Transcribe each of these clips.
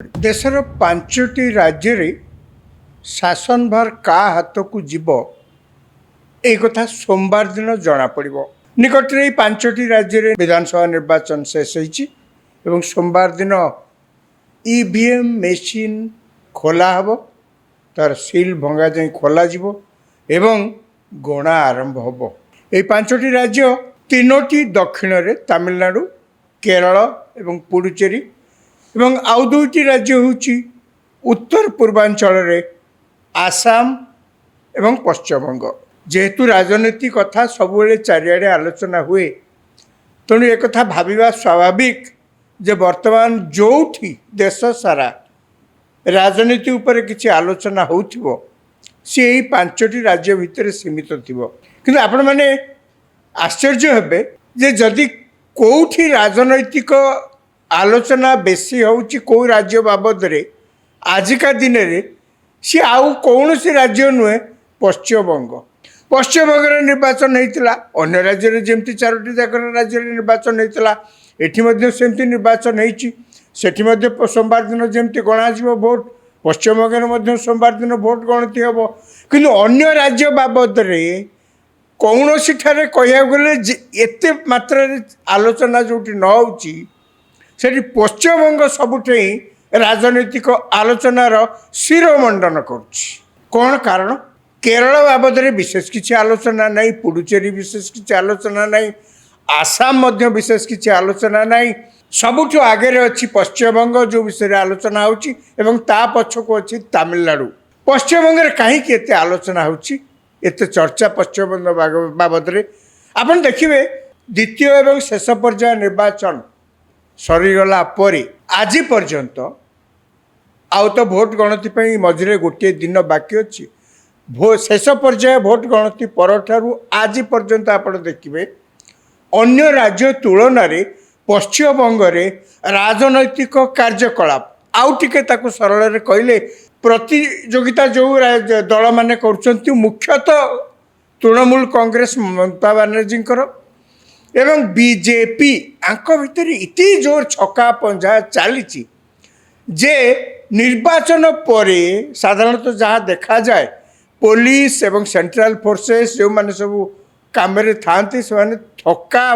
देशर पांचटी राज्य रे शासनभार का हाथ को जीव ए कथा सोमवार दिन जना पड़ निकट में पांचटी राज्य रे विधानसभा निर्वाचन शेष होती सोमवार दिन ईवीएम मेसीन खोला हब तार सिल भंगा जाए खोल एवं गणा आरंभ हम ये पांचटी राज्य तीनोटी दक्षिण रे तमिलनाडु केरल एवं पुडुचेरी एवं आउ दुईटी राज्य होची उत्तर पूर्वांचल रे आसाम एवं पश्चिमबंग जेहेतु राजनीति कथा सबुले चारिआडे आलोचना हुए तेणु एक कथा भाविबा स्वाभाविक जे वर्तमान जोठी देश सारा राजनीति उपर किछि आलोचना होउथिबो से यही पांचटी राज्य भितर सीमित थिबो किंतु आपण माने आश्चर्य हेबे जे जदि कोठी राजनैतिक आलोचना बेसी होउची को राज्य बाबद रे आजिका दिन रे सी आउ कौन सी राज्य नुहे पश्चिमबंग निर्वाचन होता अन्य राज्य में जमती चारोटी जाक राज्य निर्वाचन होता एटी सेमती निर्वाचन होती सोमवार दिन जमती गणाजी भोट पश्चिमबंग सोमवार दिन भोट गणति हम कि अन्य राज्य बाबद रे कौन सी ठारे कह गले एते मात्रा आलोचना जो न होची सेठी पश्चिमबंग सबुठे राजनीतिक आलोचनार शिरोमंडन कौन कारण केरल बाबद में विशेष किसी आलोचना नहीं पुडुचेरी विशेष किसी आलोचना नहीं आसाम विशेष किसी आलोचना नहीं सबुठ आगे अच्छी पश्चिमबंग जो विषय आलोचना होची एवं ता पछको अच्छी तमिलनाडु पश्चिमबंग कहीं एत आलोचना होची एत चर्चा पश्चिमबंग बाबद में आपन देखिए द्वितीय एवं शेष पर्याय निर्वाचन सरीगला परे आज पर्यंत आउ तो भोट गणति मझे गोटे दिन बाकी अच्छी शेष पर्याय भोट गणति परठारु आज पर्यंत आप देखिए अन्य राज्य तुलन में पश्चिमबंग रे राजनैतिक कार्यकलाप आउ टिके ताकु सरल कहले प्रतियोगिता जो दल माने कर मुख्यतः तृणमूल कांग्रेस ममता बनर्जी एवं बीजेपी आंक भितर इति जोर छक्का पंजा चली जे निर्वाचन परे साधारणतः जहाँ देखा जाए पुलिस एवं सेंट्रल फोर्सेस जो माने सब काम थांती से थक्का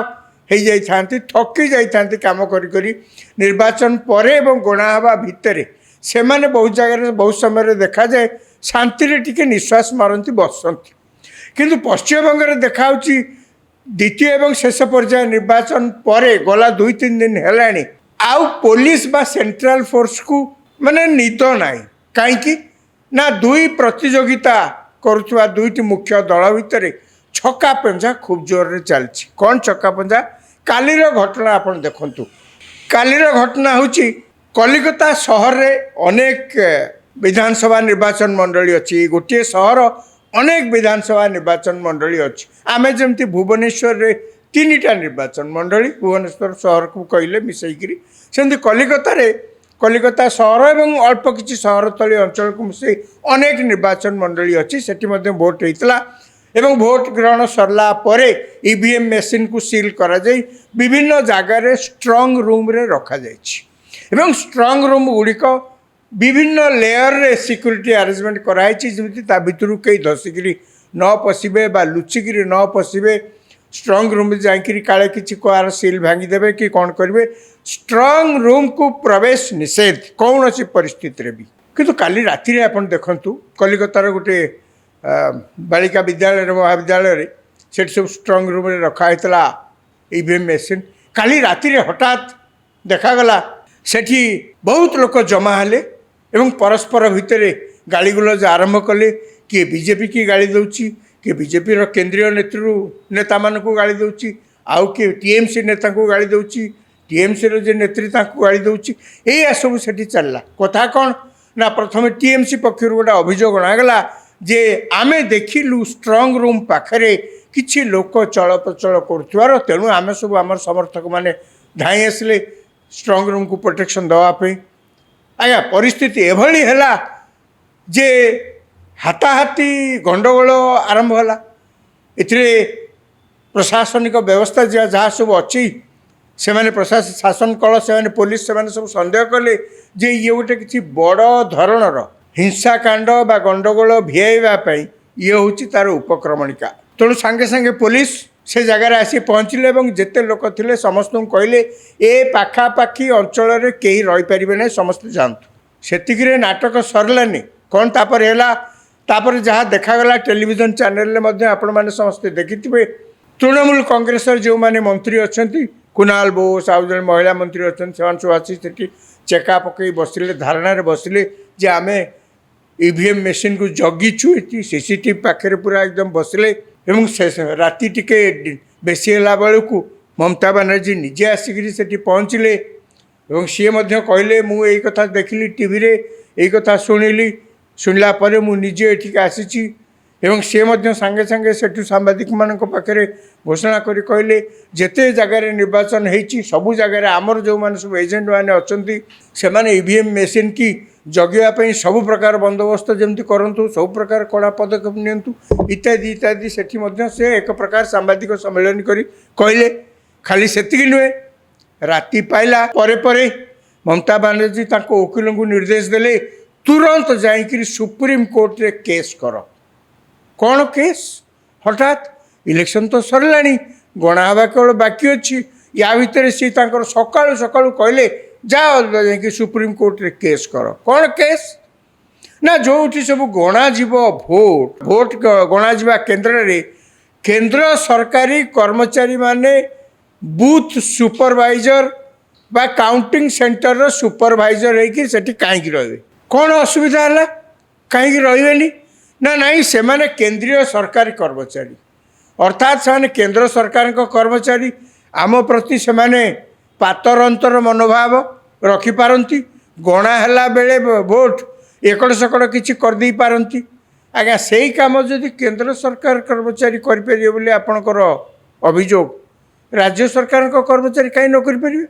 हो जाती थकी जाती काम करी निर्वाचन परे एवं गणा हवा भितर से माने बहुत जगह बहुत समय देखा जाए शांति टिके निश्वास मारती बसती किंतु पश्चिमबंग में देखा द्वितीय एवं शेष पर्याय निर्वाचन परे गला 2-3 दिन है आउ पुलिस बा सेंट्रल फोर्स को माने निद ना कहीं ना दुई प्रतियोगिता करुवा दुईटी मुख्य दल भितर छक्का पंजा खूब जोर चलती कौन छक्का पंजा कालीर घटना आप देखु कालीर घटना हूँ कलिकता सहर रे अनेक विधानसभा निर्वाचन मंडली अच्छी गोटे सहर अनेक विधानसभा निर्वाचन मंडली अच्छी आम जमी भुवनेश्वर रे 3टा निर्वाचन मंडली भुवनेश्वर सहर को कहले मिसईकरी सेमती कलिकता सहर एवं अल्प किसी सहर तली अंचल को मिसई अनेक निर्वाचन मंडली अच्छी सेठी भोट होता एवं भोट ग्रहण सरला परे ईवीएम मेसीन को सील करा जाई विभिन्न जगार स्ट्रंग रूम रे रखा जाइए स्ट्रंग रूम गुड़िक विभिन्न लेयर रे सिक्यूरीटी अरेंजमेंट कराई जमी भितर कई धसिकी न पशिबे बा लुचिकी न पशिबे स्ट्रंग रूम जाकि काले किसी कहार सील भांगीदेवे कि कौन करेंगे स्ट्रंग रूम को प्रवेश निषेध कौन सी परिस्थिति भी किंतु काली राति आप देखु कलिकतार गोटे बालिका विद्यालय महाविद्यालय से सब स्ट्रंग रूम रे रखाईला ईवीएम मेसीन काली राति हठात देखागला सेठी बहुत लोक जमा हेले एवं परस्पर भितर गाली गुलज आरंभ कले किए बीजेपी की गाली दौची किए बीजेपी रो केंद्रीय नेता मानक गाली दौची आउ किए टीएमसी नेता को गाली दौची टीएमसी रो जे नेत्री तांको गाली दौची एया सब सेठी चलला कथा कौन ना प्रथम टीएमसी पक्षर गोटे अभियोग अणागला जे आमे देखिलु स्ट्रंग रूम पाखरे किछि लोक चल प्रचल कर तेणु आमे सब आम समर्थक माने धाई आसले स्ट्रंग रूम को प्रोटेक्शन दवाई आज्ञा परिस्थिति एभली है जे हाथाहाथी गंडगोल आरंभ है प्रशासनिक व्यवस्था जहाँ सब अच्छी ସେମାନେ ପ୍ରଶାସନ ଶାସନ କଳ ସେମାନେ ପୋଲିସ ସେମାନେ ସବୁ ସନ୍ଦେହ କଲେ ଯେ ଇଏ ଗୋଟେ କିଛି ବଡ଼ ଧରଣର ହିଂସାକାଣ୍ଡ ବା ଗଣ୍ଡଗୋଳ ଭିଆଇବା ପାଇଁ ଇଏ ହେଉଛି ତାର ଉପକ୍ରମଣିକା। ତେଣୁ ସାଙ୍ଗେ ସାଙ୍ଗେ ପୋଲିସ ସେ ଜାଗାରେ ଆସି ପହଞ୍ଚିଲେ ଏବଂ ଯେତେ ଲୋକ ଥିଲେ ସମସ୍ତଙ୍କୁ କହିଲେ ଏ ପାଖାପାଖି ଅଞ୍ଚଳରେ କେହି ରହିପାରିବେ ନାହିଁ, ସମସ୍ତେ ଯାଆନ୍ତୁ। ସେତିକିରେ ନାଟକ ସରିଲାନି। କ'ଣ ତାପରେ ହେଲା? ତାପରେ ଯାହା ଦେଖାଗଲା ଟେଲିଭିଜନ ଚ୍ୟାନେଲରେ ମଧ୍ୟ ଆପଣମାନେ ସମସ୍ତେ ଦେଖିଥିବେ। ତୃଣମୂଳ କଂଗ୍ରେସର ଯେଉଁମାନେ ମନ୍ତ୍ରୀ ଅଛନ୍ତି, କୁନାଲ ବୋଷ ଆଉ ଜଣେ ମହିଳା ମନ୍ତ୍ରୀ ଅଛନ୍ତି, ସେମାନେ ସବୁ ଆସି ସେଠି ଚେକା ପକାଇ ବସିଲେ, ଧାରଣାରେ ବସିଲେ ଯେ ଆମେ ଇଭିଏମ୍ ମେସିନ୍କୁ ଜଗିଛୁ। ଏଠି ସିସିଟିଭି ପାଖରେ ପୁରା ଏକଦମ ବସିଲେ ଏବଂ ରାତି ଟିକେ ବେଶୀ ହେଲା ବେଳକୁ ମମତା ବାନାର୍ଜୀ ନିଜେ ଆସିକରି ସେଠି ପହଞ୍ଚିଲେ ଏବଂ ସିଏ ମଧ୍ୟ କହିଲେ ମୁଁ ଏଇ କଥା ଦେଖିଲି ଟିଭିରେ, ଏଇ କଥା ଶୁଣିଲା ପରେ ମୁଁ ନିଜେ ଏଠିକି ଆସିଛି। ଏବଂ ସିଏ ମଧ୍ୟ ସାଙ୍ଗେ ସାଙ୍ଗେ ସେଠୁ ସାମ୍ବାଦିକମାନଙ୍କ ପାଖରେ ଘୋଷଣା କରି କହିଲେ ଯେତେ ଜାଗାରେ ନିର୍ବାଚନ ହେଇଛି ସବୁ ଜାଗାରେ ଆମର ଯେଉଁମାନେ ସବୁ ଏଜେଣ୍ଟମାନେ ଅଛନ୍ତି ସେମାନେ ଇଭିଏମ୍ ମେସିନ୍ କି ଜଗିବା ପାଇଁ ସବୁ ପ୍ରକାର ବନ୍ଦୋବସ୍ତ ଯେମିତି କରନ୍ତୁ, ସବୁ ପ୍ରକାର କଡ଼ା ପଦକ୍ଷେପ ନିଅନ୍ତୁ ଇତ୍ୟାଦି ଇତ୍ୟାଦି। ସେଠି ମଧ୍ୟ ସେ ଏକ ପ୍ରକାର ସାମ୍ବାଦିକ ସମ୍ମିଳନୀ କରି କହିଲେ। ଖାଲି ସେତିକି ନୁହେଁ, ରାତି ପାଇଲା ପରେ ପରେ ମମତା ବାନାର୍ଜୀ ତାଙ୍କ ଓକିଲଙ୍କୁ ନିର୍ଦ୍ଦେଶ ଦେଲେ ତୁରନ୍ତ ଯାଇକରି ସୁପ୍ରିମକୋର୍ଟରେ କେସ୍ କର। କ'ଣ କେସ୍? ହଠାତ୍ ଇଲେକ୍ସନ୍ ତ ସରିଲାଣି, ଗଣା ହେବା କେବଳ ବାକି ଅଛି। ୟା ଭିତରେ ସିଏ ତାଙ୍କର ସକାଳୁ ସକାଳୁ କହିଲେ ଯାଅ ଯାଇକି ସୁପ୍ରିମକୋର୍ଟରେ କେସ୍ କର। କ'ଣ କେସ୍? ନା ଯେଉଁଠି ସବୁ ଗଣାଯିବ ଭୋଟ ଗଣାଯିବା କେନ୍ଦ୍ରରେ କେନ୍ଦ୍ର ସରକାରୀ କର୍ମଚାରୀମାନେ ବୁଥ୍ ସୁପରଭାଇଜର ବା କାଉଣ୍ଟିଂ ସେଣ୍ଟରର ସୁପରଭାଇଜର ହେଇକି ସେଠି କାହିଁକି ରହିବେ? କ'ଣ ଅସୁବିଧା ହେଲା? କାହିଁକି ରହିବେନି? ନା ନାହିଁ, ସେମାନେ କେନ୍ଦ୍ରୀୟ ସରକାରୀ କର୍ମଚାରୀ, ଅର୍ଥାତ୍ ସେମାନେ କେନ୍ଦ୍ର ସରକାରଙ୍କ କର୍ମଚାରୀ। ଆମ ପ୍ରତି ସେମାନେ ପାତର ଅନ୍ତର ମନୋଭାବ ରଖିପାରନ୍ତି। ଗଣା ହେଲା ବେଳେ ଭୋଟ ଏକଡ଼ ସେକଡ଼ କିଛି କରିଦେଇ ପାରନ୍ତି। ଆଜ୍ଞା, ସେଇ କାମ ଯଦି କେନ୍ଦ୍ର ସରକାର କର୍ମଚାରୀ କରିପାରିବେ ବୋଲି ଆପଣଙ୍କର ଅଭିଯୋଗ, ରାଜ୍ୟ ସରକାରଙ୍କ କର୍ମଚାରୀ କାହିଁ ନ କରିପାରିବେ?